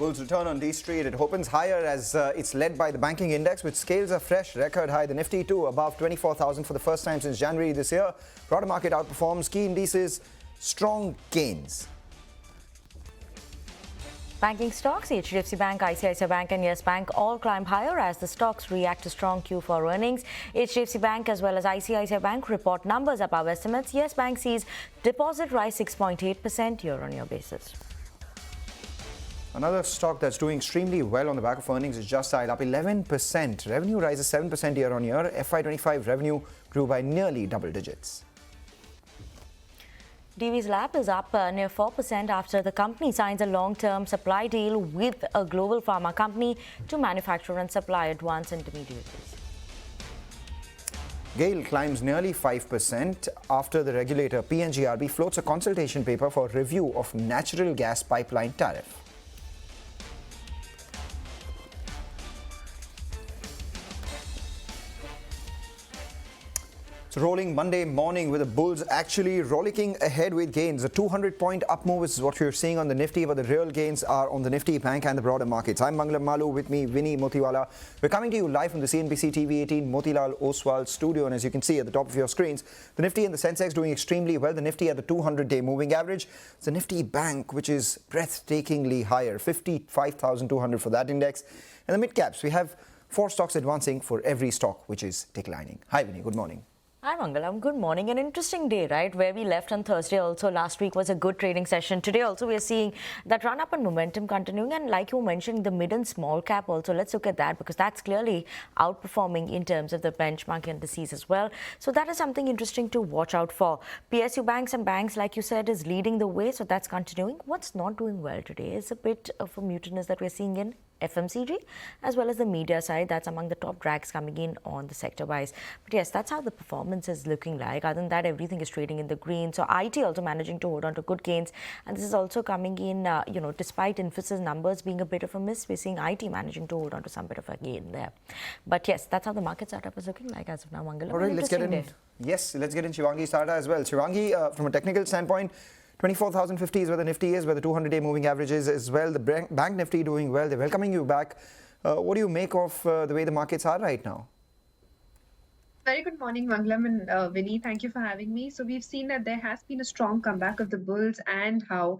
Bulls return on D Street. It opens higher as it's led by the banking index, which scales a fresh record high. The Nifty too above 24,000 for the first time since January this year. Broader market outperforms. Key indices, strong gains. Banking stocks, HDFC Bank, ICICI Bank and Yes Bank all climb higher as the stocks react to strong Q4 earnings. HDFC Bank as well as ICICI Bank report numbers above estimates. Yes Bank sees deposit rise 6.8% year-on-year basis. Another stock that's doing extremely well on the back of earnings is Just Dial, up 11%. Revenue rises 7% year-on-year. FY25 revenue grew by nearly double digits. Divi's Lab is up near 4% after the company signs a long-term supply deal with a global pharma company to manufacture and supply advanced intermediaries. GAIL climbs nearly 5% after the regulator PNGRB floats a consultation paper for review of natural gas pipeline tariff. It's rolling Monday morning with the Bulls actually rollicking ahead with gains. A 200-point up move is what you're seeing on the Nifty, but the real gains are on the Nifty, Bank and the broader markets. I'm Mangalam Malu, with me Vinny Motiwala. We're coming to you live from the CNBC-TV18 Motilal Oswal studio, and as you can see at the top of your screens, the Nifty and the Sensex doing extremely well. The Nifty at the 200-day moving average. It's the Nifty Bank, which is breathtakingly higher, 55,200 for that index. And the Midcaps, we have 4 stocks advancing for every stock which is declining. Hi Vinny, good morning. Hi Mangalam, good morning. An interesting day, right? Where we left on Thursday also last week was a good trading session. Today also we are seeing that run up and momentum continuing, and like you mentioned, the mid and small cap also. Let's look at that because that's clearly outperforming in terms of the benchmark indices as well. So that is something interesting to watch out for. PSU banks and banks, like you said, is leading the way, so that's continuing. What's not doing well today is a bit of a mutinous that we're seeing in FMCG as well as the media side. That's among the top drags coming in on the sector wise. But yes, that's how the performance is looking like. Other than that, everything is trading in the green. So IT also managing to hold on to good gains, and this is also coming in despite Infosys numbers being a bit of a miss, we're seeing IT managing to hold on to some bit of a gain there. But yes, that's how the market setup is looking like as of now, Mangalam. All right, let's get in. Yes, let's get in Shivangi's data as well. Shivangi, from a technical standpoint, 24,050 is where the Nifty is, where the 200-day moving average is as well. The Bank Nifty doing well. They're welcoming you back. What do you make of the way the markets are right now? Very good morning, Mangalam and Vinny. Thank you for having me. So we've seen that there has been a strong comeback of the Bulls, and how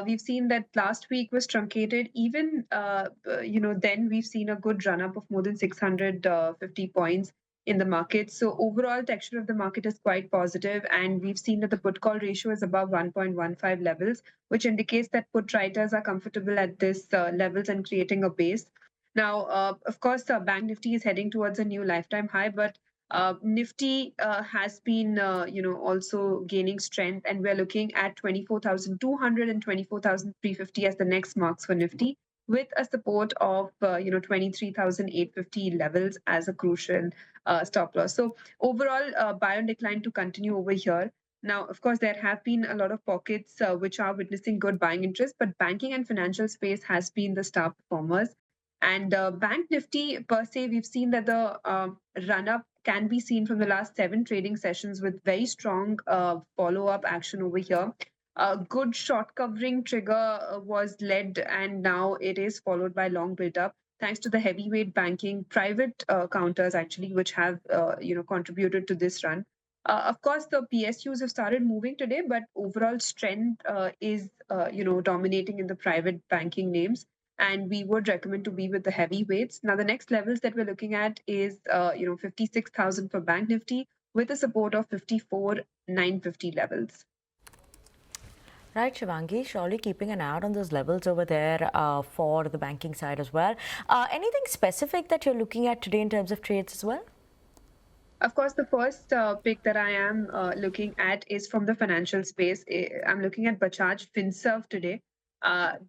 we've seen that last week was truncated. Even, then we've seen a good run up of more than 650 points in the market. So overall texture of the market is quite positive, and we've seen that the put call ratio is above 1.15 levels, which indicates that put writers are comfortable at this levels and creating a base. Now, of course, Bank Nifty is heading towards a new lifetime high, but Nifty has been, also gaining strength, and we're looking at 24,200 and 24,350 as the next marks for Nifty, with a support of 23,850 levels as a crucial stop loss. So overall, buy on decline to continue over here. Now, of course, there have been a lot of pockets which are witnessing good buying interest, but banking and financial space has been the star performers. And Bank Nifty per se, we've seen that the run-up can be seen from the last 7 trading sessions with very strong follow-up action over here. A good short covering trigger was led, and now it is followed by long build-up, thanks to the heavyweight banking private counters actually, which have contributed to this run. Of course, the PSUs have started moving today, but overall strength is dominating in the private banking names, and we would recommend to be with the heavyweights. Now, the next levels that we're looking at is 56,000 for Bank Nifty with a support of 54,950 levels. Right, Shivangi, surely keeping an eye out on those levels over there for the banking side as well. Anything specific that you're looking at today in terms of trades as well? Of course, the first pick that I am looking at is from the financial space. I'm looking at Bajaj Finserv today.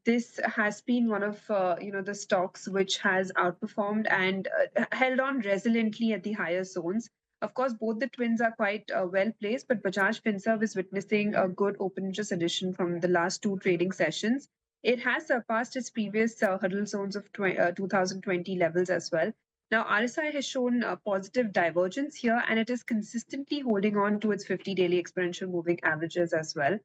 This has been one of the stocks which has outperformed and held on resiliently at the higher zones. Of course, both the twins are quite well placed, but Bajaj Finserv is witnessing a good open interest addition from the last 2 trading sessions. It has surpassed its previous hurdle zones of 2020 levels as well. Now, RSI has shown a positive divergence here, and it is consistently holding on to its 50-daily exponential moving averages as well.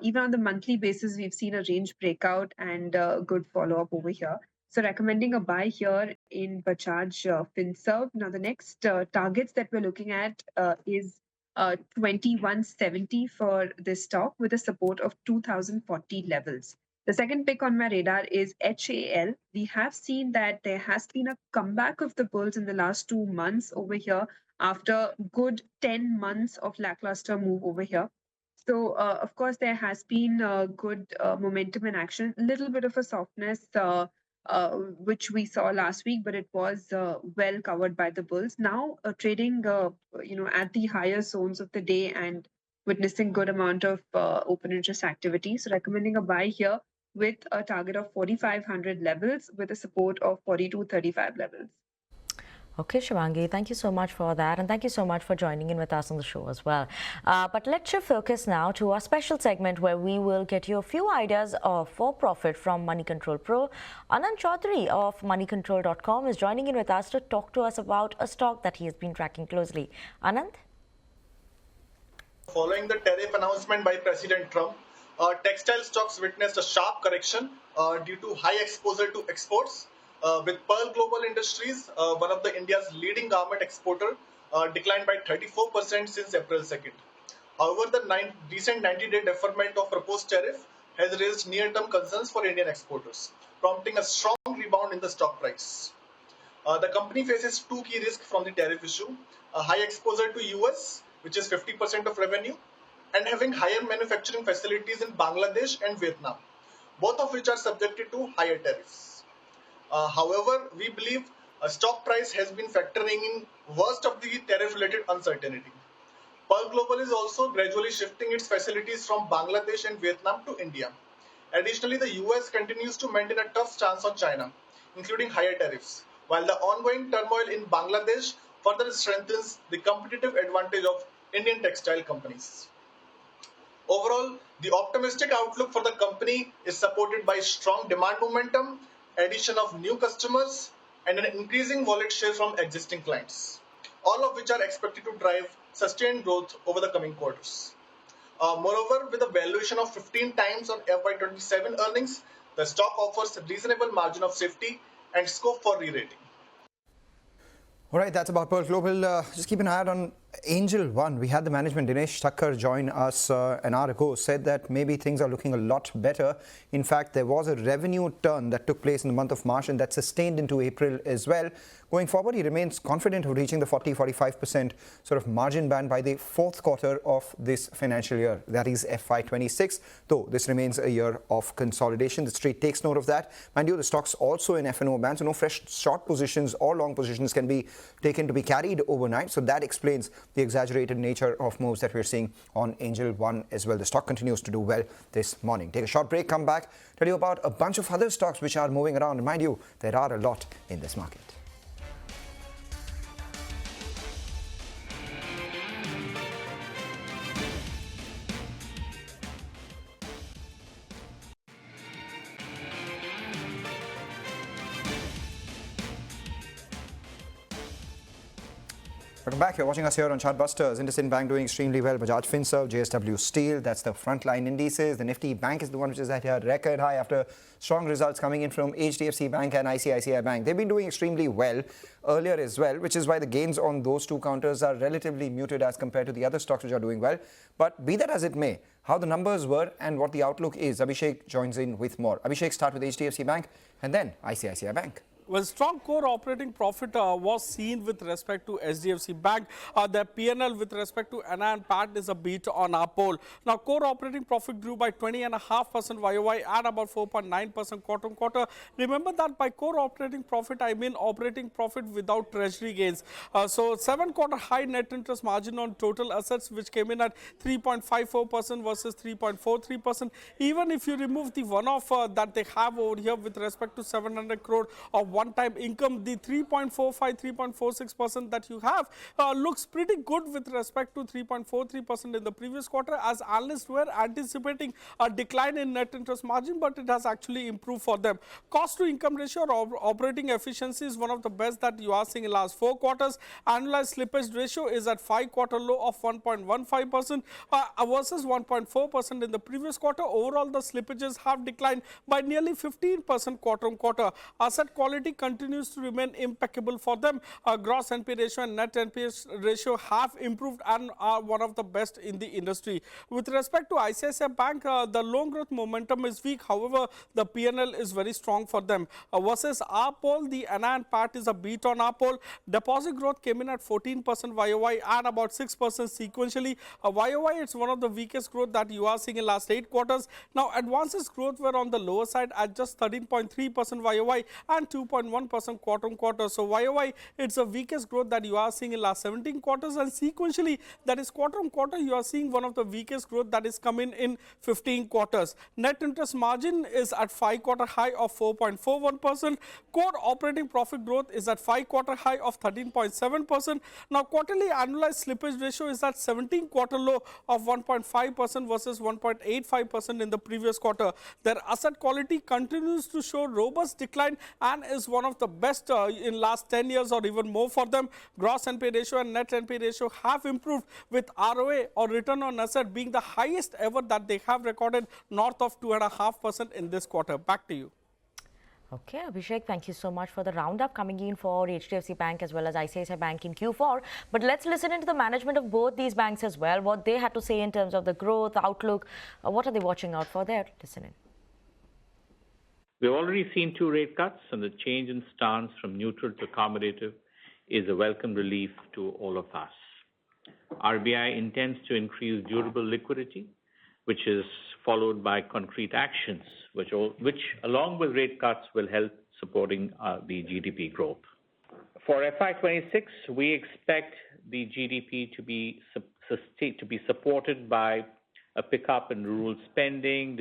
Even on the monthly basis, we've seen a range breakout and good follow-up over here. So recommending a buy here in Bajaj Finserv. Now the next targets that we're looking at is 2170 for this stock with a support of 2040 levels. The second pick on my radar is HAL. We have seen that there has been a comeback of the bulls in the last 2 months over here after good 10 months of lackluster move over here. So, of course, there has been good momentum in action, a little bit of a softness, which we saw last week, but it was well covered by the bulls. Now, trading, at the higher zones of the day and witnessing good amount of open interest activity. So, recommending a buy here with a target of 4,500 levels with a support of 4,235 levels. Okay, Shivangi, thank you so much for that, and thank you so much for joining in with us on the show as well. But let's shift focus now to our special segment where we will get you a few ideas for profit from Money Control Pro. Anand Chaudhary of moneycontrol.com is joining in with us to talk to us about a stock that he has been tracking closely. Anand? Following the tariff announcement by President Trump, textile stocks witnessed a sharp correction due to high exposure to exports. With Pearl Global Industries, one of the India's leading garment exporter, declined by 34% since April 2nd. However, the recent 90-day deferment of proposed tariff has raised near-term concerns for Indian exporters, prompting a strong rebound in the stock price. The company faces two key risks from the tariff issue: a high exposure to US, which is 50% of revenue, and having higher manufacturing facilities in Bangladesh and Vietnam, both of which are subjected to higher tariffs. However, we believe a stock price has been factoring in worst of the tariff-related uncertainty. Pearl Global is also gradually shifting its facilities from Bangladesh and Vietnam to India. Additionally, the US continues to maintain a tough stance on China, including higher tariffs, while the ongoing turmoil in Bangladesh further strengthens the competitive advantage of Indian textile companies. Overall, the optimistic outlook for the company is supported by strong demand momentum, addition of new customers, and an increasing wallet share from existing clients, all of which are expected to drive sustained growth over the coming quarters. Moreover, with a valuation of 15 times on FY27 earnings, the stock offers a reasonable margin of safety and scope for re-rating. All right, that's about Pearl Global. Just keep an eye out on Angel One. We had the management, Dinesh Thakkar, join us an hour ago, said that maybe things are looking a lot better. In fact, there was a revenue turn that took place in the month of March and that sustained into April as well. Going forward, he remains confident of reaching the 40-45% sort of margin band by the fourth quarter of this financial year. That is FY26, though this remains a year of consolidation. The street takes note of that. Mind you, the stock's also in F&O band, so no fresh short positions or long positions can be taken to be carried overnight. So that explains the exaggerated nature of moves that we're seeing on Angel One as well. The stock continues to do well this morning. Take a short break, come back, tell you about a bunch of other stocks which are moving around. And mind you, there are a lot in this market. Welcome back. You're watching us here on Chartbusters. IndusInd Bank doing extremely well. Bajaj Finserv, JSW Steel, that's the frontline indices. The Nifty Bank is the one which is at a record high after strong results coming in from HDFC Bank and ICICI Bank. They've been doing extremely well earlier as well, which is why the gains on those two counters are relatively muted as compared to the other stocks which are doing well. But be that as it may, how the numbers were and what the outlook is, Abhishek joins in with more. Abhishek, start with HDFC Bank and then ICICI Bank. Well, strong core operating profit was seen with respect to HDFC Bank. The P&L with respect to NI and PAT is a beat on our poll. Now, core operating profit grew by 20.5% YOY and about 4.9% quarter on quarter. Remember that by core operating profit, I mean operating profit without treasury gains. So, 7-quarter high net interest margin on total assets, which came in at 3.54% versus 3.43%. Even if you remove the one-off that they have over here with respect to 700 crore of one-time income. The 3.45, 3.46% that you have looks pretty good with respect to 3.43% in the previous quarter, as analysts were anticipating a decline in net interest margin, but it has actually improved for them. Cost to income ratio or operating efficiency is one of the best that you are seeing in last 4 quarters. Annualized slippage ratio is at 5-quarter low of 1.15% versus 1.4% in the previous quarter. Overall, the slippages have declined by nearly 15% quarter on quarter. Asset quality continues to remain impeccable for them. Gross NP ratio and net NP ratio have improved and are one of the best in the industry. With respect to ICICI Bank, the loan growth momentum is weak. However, the PNL is very strong for them. Versus our poll, the NIM part is a beat on our poll. Deposit growth came in at 14% YOY and about 6% sequentially. YOY, it's one of the weakest growth that you are seeing in last 8 quarters. Now, advances growth were on the lower side at just 13.3% YOY and 2.1% quarter on quarter. So YOY, it's the weakest growth that you are seeing in last 17 quarters, and sequentially, that is quarter on quarter, you are seeing one of the weakest growth that is coming in 15 quarters. Net interest margin is at 5-quarter high of 4.41%. Core operating profit growth is at 5-quarter high of 13.7%. Now, quarterly annualized slippage ratio is at 17-quarter low of 1.5% versus 1.85% in the previous quarter. Their asset quality continues to show robust decline and is one of the best in last 10 years or even more for them. Gross NP ratio and net NP ratio have improved, with ROA or return on asset being the highest ever that they have recorded, north of 2.5% in this quarter. Back to you. Okay, Abhishek, thank you so much for the roundup coming in for HDFC Bank as well as ICICI Bank in Q4. But let's listen into the management of both these banks as well, what they had to say in terms of the growth, outlook, what are they watching out for there? Listen in. We've already seen 2 rate cuts, and the change in stance from neutral to accommodative is a welcome relief to all of us. RBI intends to increase durable liquidity, which is followed by concrete actions, which along with rate cuts will help supporting the GDP growth. For FY26, we expect the GDP to be supported by a pickup in rural spending,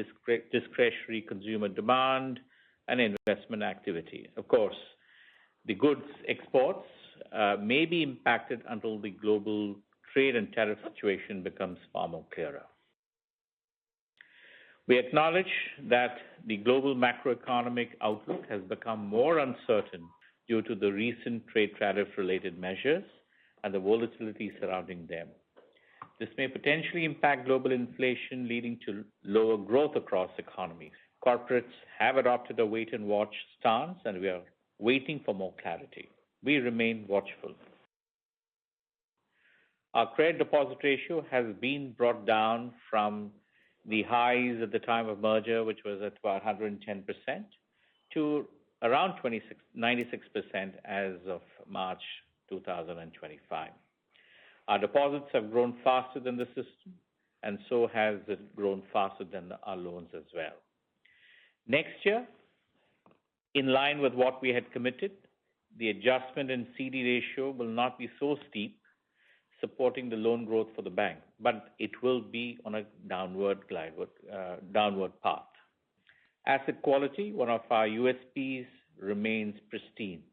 discretionary consumer demand, and investment activity. Of course, the goods exports may be impacted until the global trade and tariff situation becomes far more clearer. We acknowledge that the global macroeconomic outlook has become more uncertain due to the recent trade tariff-related measures and the volatility surrounding them. This may potentially impact global inflation, leading to lower growth across economies. Corporates have adopted a wait-and-watch stance, and we are waiting for more clarity. We remain watchful. Our credit deposit ratio has been brought down from the highs at the time of merger, which was at about 110%, to around 96% as of March 2025. Our deposits have grown faster than the system, and so has it grown faster than our loans as well. Next year, in line with what we had committed, the adjustment in CD ratio will not be so steep, supporting the loan growth for the bank, but it will be on a downward path. Asset quality, one of our USPs, remains pristine.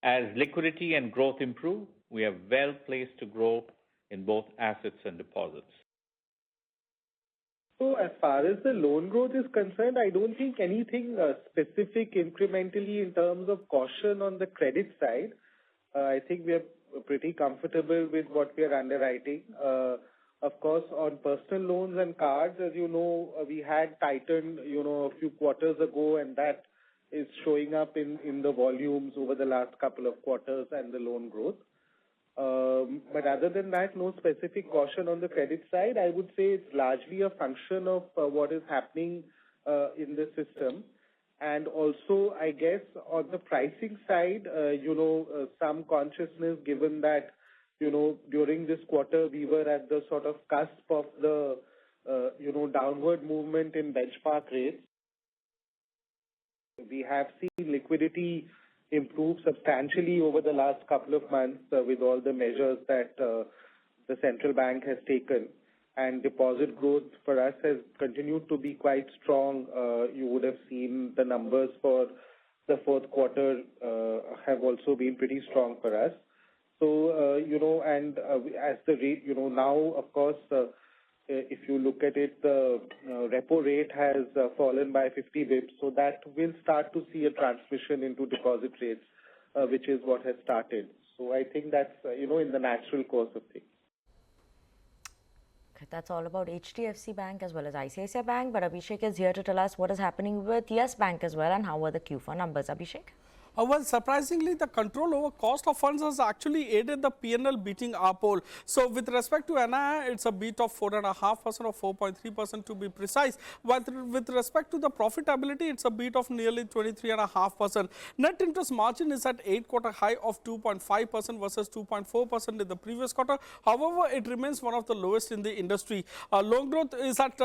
As liquidity and growth improve, we are well placed to grow in both assets and deposits. So as far as the loan growth is concerned, I don't think anything specific incrementally in terms of caution on the credit side. I think we are pretty comfortable with what we are underwriting. Of course, on personal loans and cards, as you know, we had tightened, a few quarters ago, and that is showing up in the volumes over the last couple of quarters and the loan growth. But other than that, no specific caution on the credit side. I would say it's largely a function of what is happening in the system. And also, I guess, on the pricing side, some consciousness given that, during this quarter, we were at the sort of cusp of the, downward movement in benchmark rates. We have seen liquidity improve substantially over the last couple of months with all the measures that the central bank has taken. And deposit growth for us has continued to be quite strong. You would have seen the numbers for the fourth quarter have also been pretty strong for us. So, as the rate, now, of course, if you look at it, the repo rate has fallen by 50 bips. So that will start to see a transmission into deposit rates, which is what has started. So I think that's, in the natural course of things. Okay, that's all about HDFC Bank as well as ICICI Bank. But Abhishek is here to tell us what is happening with Yes Bank as well and how are the Q4 numbers. Abhishek? Well, surprisingly, the control over cost of funds has actually aided the PNL beating our poll. So, with respect to NII, it's a beat of 4.5% or 4.3% to be precise. But with respect to the profitability, it's a beat of nearly 23.5%. Net interest margin is at 8-quarter high of 2.5% versus 2.4% in the previous quarter. However, it remains one of the lowest in the industry. Loan growth is at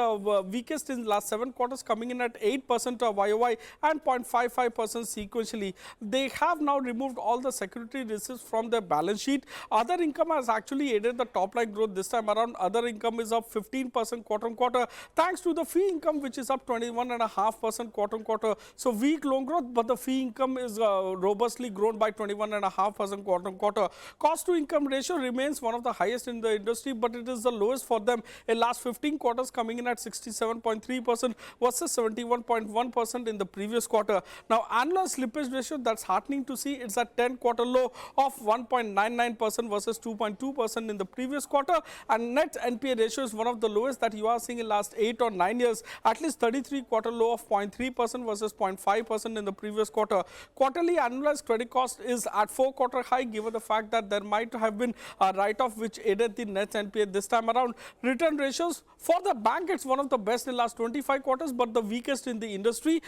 weakest in the last 7 quarters, coming in at 8% YOY and 0.55% sequentially. They have now removed all the security receipts from their balance sheet. Other income has actually aided the top line growth this time around. Other income is up 15% quarter on quarter thanks to the fee income, which is up 21.5% quarter on quarter. So weak loan growth, but the fee income is robustly grown by 21.5% quarter on quarter. Cost to income ratio remains one of the highest in the industry, but it is the lowest for them in last 15 quarters, coming in at 67.3% versus 71.1% in the previous quarter. Now, annual slippage ratio, that's heartening to see. It's at 10-quarter low of 1.99% versus 2.2% in the previous quarter. And net NPA ratio is one of the lowest that you are seeing in last 8 or 9 years. At least 33-quarter low of 0.3% versus 0.5% in the previous quarter. Quarterly annualized credit cost is at 4-quarter high, given the fact that there might have been a write-off which aided the net NPA this time around. Return ratios for the bank, it's one of the best in last 25 quarters, but the weakest in the industry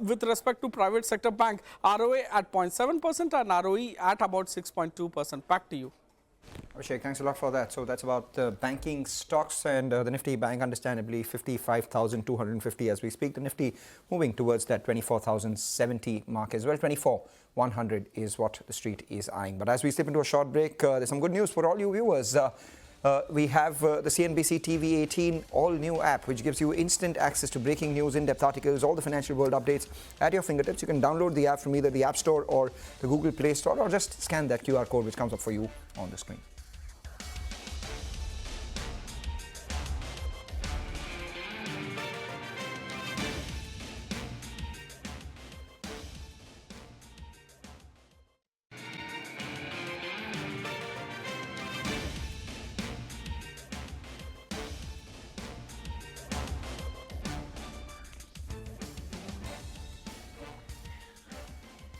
with respect to private sector bank. ROA at 0.7% and ROE at about 6.2%. Back to you. Abhishek, thanks a lot for that. So that's about banking stocks, and the Nifty Bank, understandably, 55,250 as we speak. The Nifty moving towards that 24,070 mark as well. 24,100 is what the street is eyeing. But as we slip into a short break, there's some good news for all you viewers. We have the CNBC-TV18 all-new app, which gives you instant access to breaking news, in-depth articles, all the financial world updates at your fingertips. You can download the app from either the App Store or the Google Play Store, or just scan that QR code which comes up for you on the screen.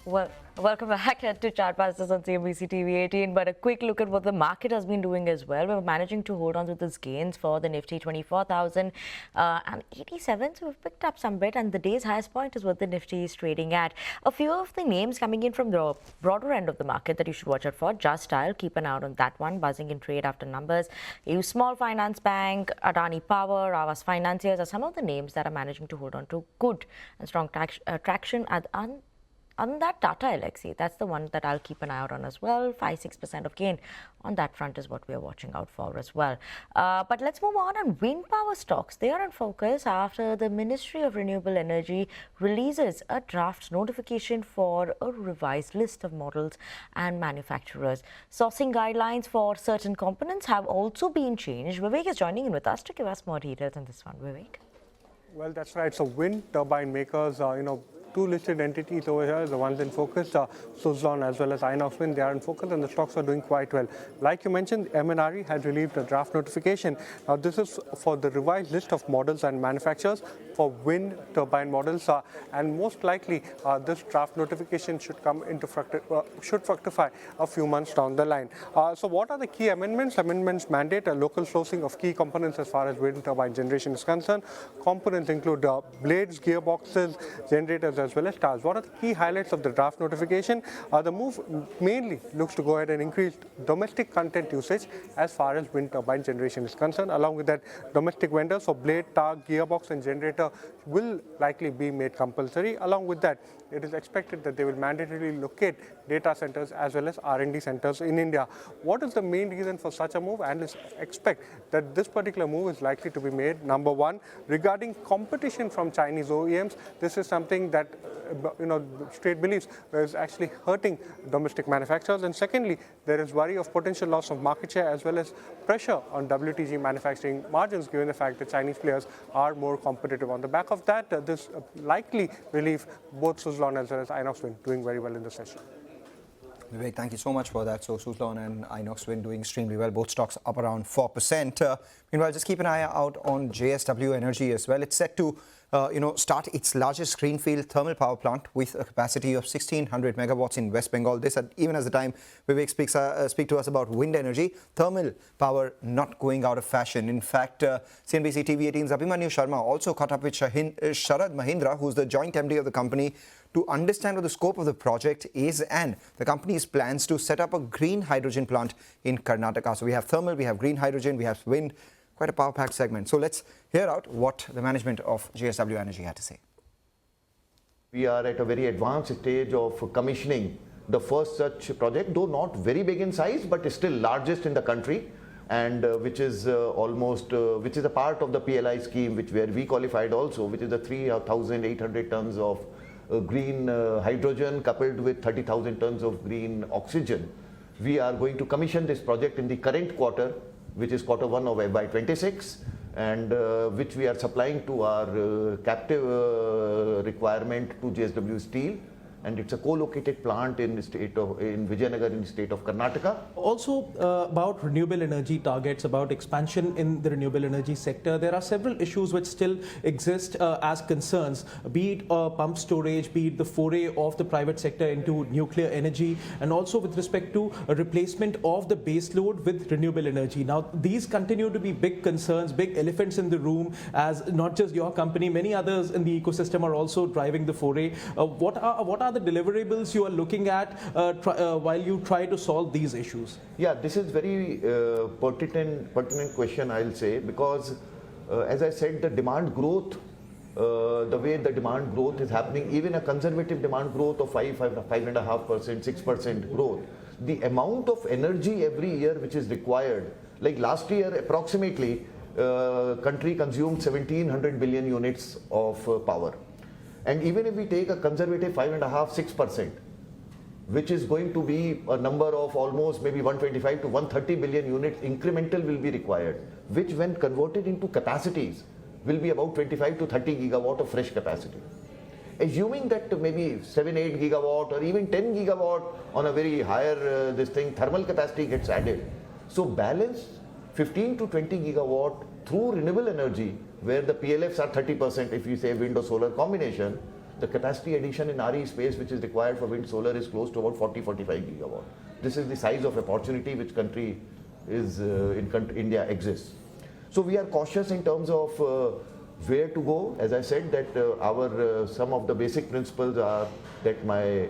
Well, welcome back to Chart Masters on CNBC-TV18. But a quick look at what the market has been doing as well. We're managing to hold on to these gains for the Nifty 24,087. So we've picked up some bit, and the day's highest point is what the Nifty is trading at. A few of the names coming in from the broader end of the market that you should watch out for. Just Dial, keep an eye out on that one, buzzing in trade after numbers. A Small Finance Bank, Adani Power, Aavas Financiers are some of the names that are managing to hold on to good and strong traction at on that Tata Elxsi, that's the one that I'll keep an eye out on as well. 5-6% of gain on that front is what we are watching out for as well. But let's move on wind power stocks. They are in focus after the Ministry of Renewable Energy releases a draft notification for a revised list of models and manufacturers. Sourcing guidelines for certain components have also been changed. Vivek is joining in with us to give us more details on this one. Vivek? Well, that's right. So wind turbine makers, two listed entities over here, the ones in focus, Suzlon as well as Inox Wind, they are in focus and the stocks are doing quite well. Like you mentioned, MNRE has released a draft notification. Now, this is for the revised list of models and manufacturers for wind turbine models, and most likely this draft notification should come into should fructify a few months down the line. So what are the key amendments? Amendments mandate a local sourcing of key components as far as wind turbine generation is concerned. Components include blades, gearboxes, generators, as well as towers. What are the key highlights of the draft notification? The move mainly looks to go ahead and increase domestic content usage as far as wind turbine generation is concerned. Along with that, domestic vendors for blade, tower, gearbox and generator will likely be made compulsory. Along with that, it is expected that they will mandatorily locate data centers as well as R&D centers in India. What is the main reason for such a move? Analysts expect that this particular move is likely to be made, number one, regarding competition from Chinese OEMs. This is something that straight beliefs is actually hurting domestic manufacturers. And secondly, there is worry of potential loss of market share as well as pressure on WTG manufacturing margins, given the fact that Chinese players are more competitive. On the back of that, this likely will leave both Suzlon as well as Inox Wind doing very well in the session. Vivek, thank you so much for that. So Suzlon and Inox Wind doing extremely well. Both stocks up around 4%. Meanwhile, just keep an eye out on JSW Energy as well. It's set to start its largest greenfield thermal power plant with a capacity of 1,600 megawatts in West Bengal. This, even as the time Vivek speak to us about wind energy, thermal power not going out of fashion. In fact, CNBC-TV18's Abhimanyu Sharma also caught up with Sharad Mahindra, who's the joint MD of the company, to understand what the scope of the project is and the company's plans to set up a green hydrogen plant in Karnataka. So we have thermal, we have green hydrogen, we have wind, quite a power-packed segment. So let's hear out what the management of JSW Energy had to say. We are at a very advanced stage of commissioning the first such project, though not very big in size, but is still largest in the country, and which is which is a part of the PLI scheme, where we qualified also, which is the 3,800 tons of green hydrogen coupled with 30,000 tons of green oxygen. We are going to commission this project in the current quarter, which is Q1 of FY26, and which we are supplying to our captive requirement to JSW Steel. And it's a co-located plant in Vijayanagar in the state of Karnataka. Also about renewable energy targets, about expansion in the renewable energy sector, there are several issues which still exist as concerns, be it pump storage, be it the foray of the private sector into nuclear energy, and also with respect to a replacement of the base load with renewable energy. Now, these continue to be big concerns, big elephants in the room, as not just your company, many others in the ecosystem are also driving the foray. What are the deliverables you are looking at while you try to solve these issues? Yeah, this is very pertinent question, I'll say, because as I said, the demand growth, the way the demand growth is happening, even a conservative demand growth of 5.5%, 6% growth, the amount of energy every year which is required, like last year approximately, country consumed 1,700 billion units of power. And even if we take a conservative 5.5%, 6%, which is going to be a number of almost maybe 125 to 130 billion units incremental will be required, which when converted into capacities will be about 25 to 30 gigawatt of fresh capacity. Assuming that maybe 7, 8 gigawatt or even 10 gigawatt on a very higher thermal capacity gets added. So balance 15 to 20 gigawatt through renewable energy, where the PLFs are 30%, if you say wind or solar combination, the capacity addition in RE space which is required for wind solar is close to about 40-45 gigawatt. This is the size of opportunity which country is India exists. So we are cautious in terms of where to go. As I said, that some of the basic principles are that my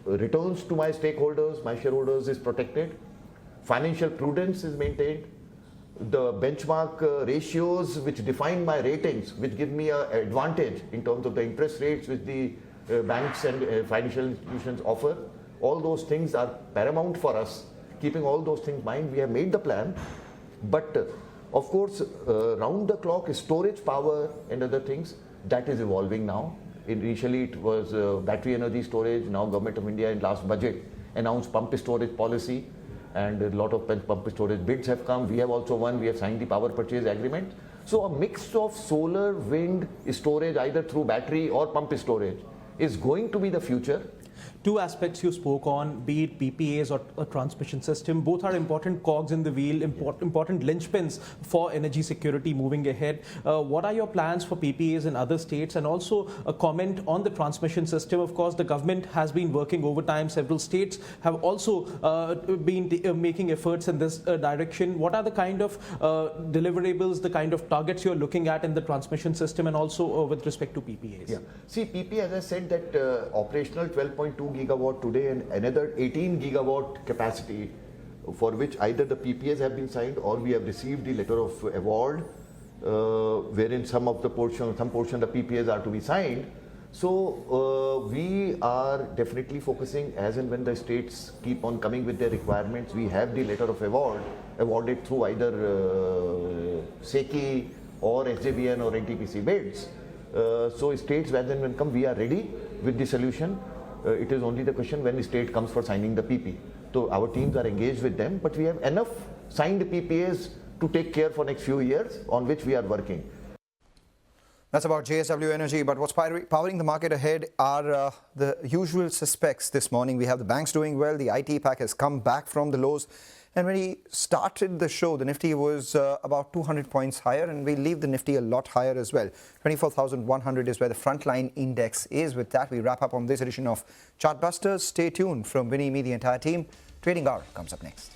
returns to my stakeholders, my shareholders is protected, financial prudence is maintained, the benchmark ratios which define my ratings, which give me an advantage in terms of the interest rates which the banks and financial institutions offer. All those things are paramount for us. Keeping all those things in mind, we have made the plan. But of course, round the clock storage power and other things, that is evolving now. Initially it was battery energy storage. Now Government of India in last budget announced pump storage policy, and a lot of pump storage bids have come. We have also won. We have signed the power purchase agreement. So a mix of solar, wind storage, either through battery or pump storage, is going to be the future. Two aspects you spoke on, be it PPAs or a transmission system, both are important cogs in the wheel, important linchpins for energy security moving ahead. What are your plans for PPAs in other states? And also a comment on the transmission system. Of course, the government has been working overtime. Several states have also been making efforts in this direction. What are the kind of deliverables, the kind of targets you're looking at in the transmission system, and also with respect to PPAs? Yeah. See, PP, as I said, that operational 12.2 gigawatt today and another 18 gigawatt capacity, for which either the PPAs have been signed or we have received the letter of award, wherein some portion of the PPAs are to be signed. So we are definitely focusing, as and when the states keep on coming with their requirements, we have the letter of award awarded through either SECI or SJVN or NTPC bids. So states, as and when come, we are ready with the solution. It is only the question when the state comes for signing the PP. So our teams are engaged with them, but we have enough signed PPAs to take care for next few years on which we are working. That's about JSW Energy, but what's powering the market ahead are the usual suspects this morning. We have the banks doing well, the IT pack has come back from the lows, and when we started the show, the Nifty was about 200 points higher, and we leave the Nifty a lot higher as well. 24,100 is where the frontline index is. With that, we wrap up on this edition of Chartbusters. Stay tuned. From Vinny, me, the entire team. Trading Hour comes up next.